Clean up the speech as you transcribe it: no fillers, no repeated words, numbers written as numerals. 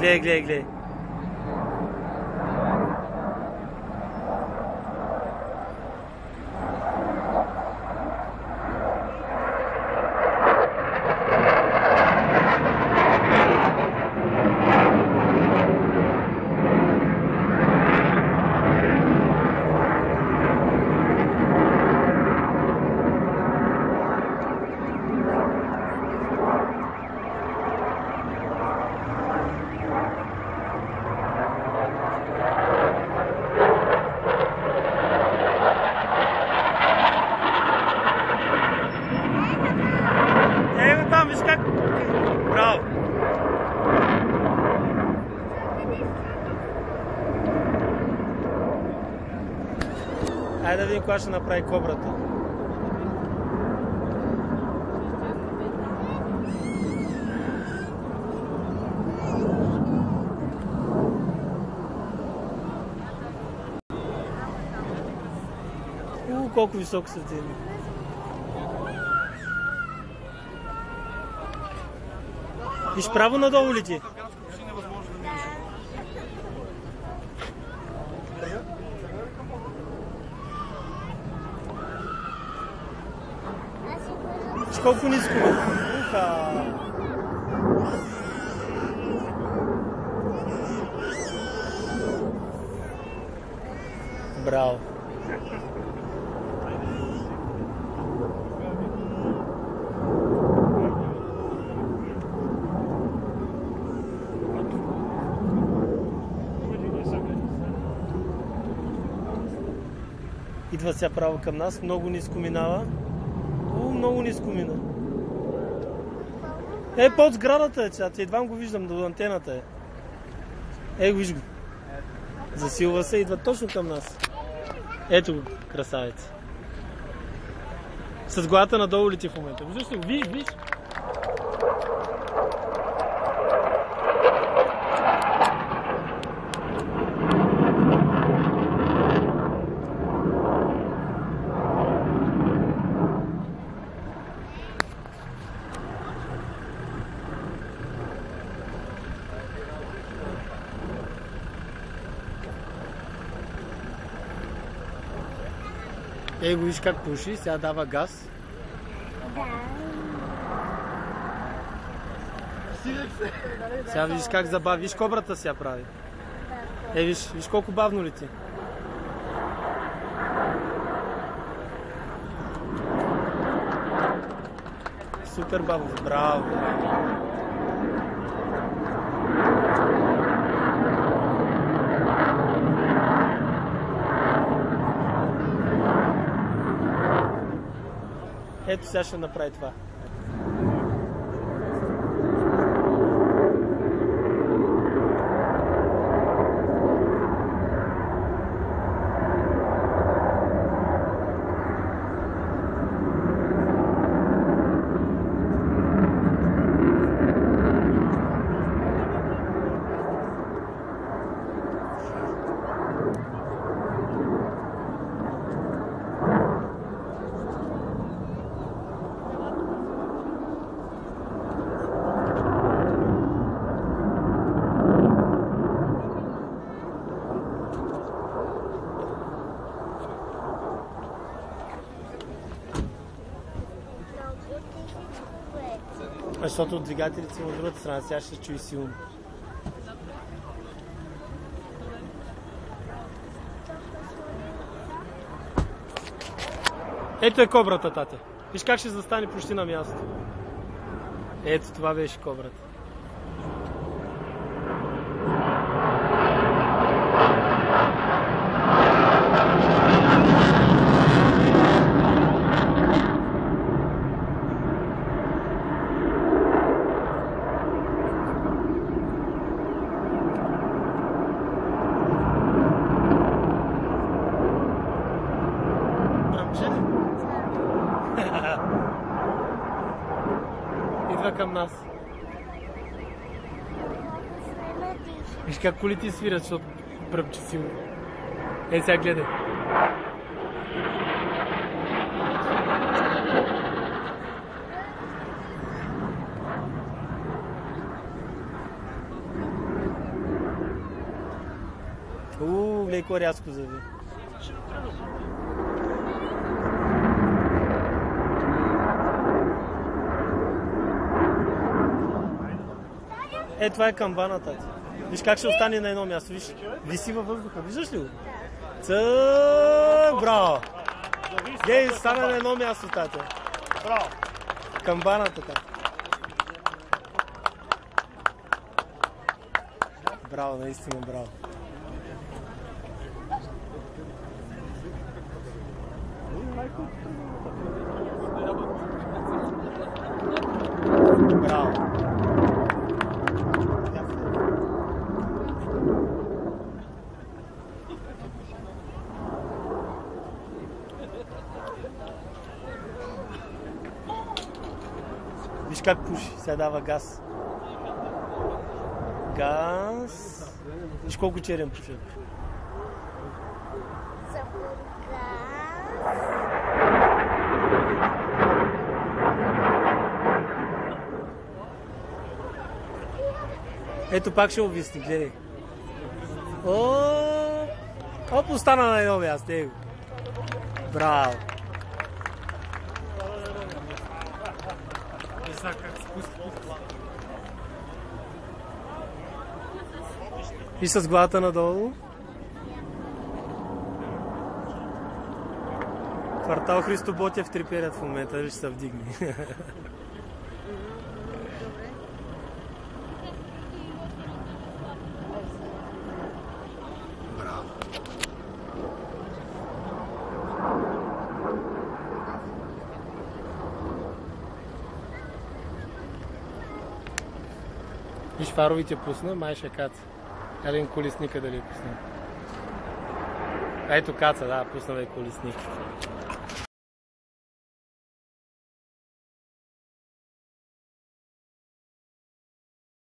Гледай, гледай, гледай. Браво! Айде да видим кога ще направи кобрата. Колко високо са ти. Виж право надолу ли ти? Виж колко ниско е. Браво. Идва сега право към нас, много ниско минава. Много ниско мина. Под сградата е, чат. Едва го виждам, до антената е. Виж го. Засилва се, идва точно към нас. Ето го, красавец. С главата надолу лети в момента. Виждаш ли го? Виж. Го виж как пуши, сега дава газ. Сега виж как забави, виж кобрата сега прави. Виж колко бавно лети. Супер бавно, браво. Ето сега ще направи това. Защото от двигателите са от другата страна, сега ще чуи силно. Ето е кобрата, тате. Виж как ще застане почти на място. Ето това беше кобрата. Идва към нас. Виж как колите свират, защото пръпче силно. Сега гледай. Гледай ко рязко зави. Това е камбаната. Виж как ще остане на едно място. Виж, виси във въздуха. Виждаш ли го? Браво! Гей, стана на едно място, тате. Браво! Камбаната така. Браво, наистина браво. Браво. Виж как пуши, сега дава газ. Газ. Виж колко черен пуши. Ето пак ще обвисни, гледай. Оп, остана на едно място, его. Браво. И с главата надолу. Квартал Христо Ботев треперят в момента, дали ще се вдигне. Браво. Виж фаровите пусна, май ще каца. Един колесника дали пусна. Ето каца, да, пусна да е колесник.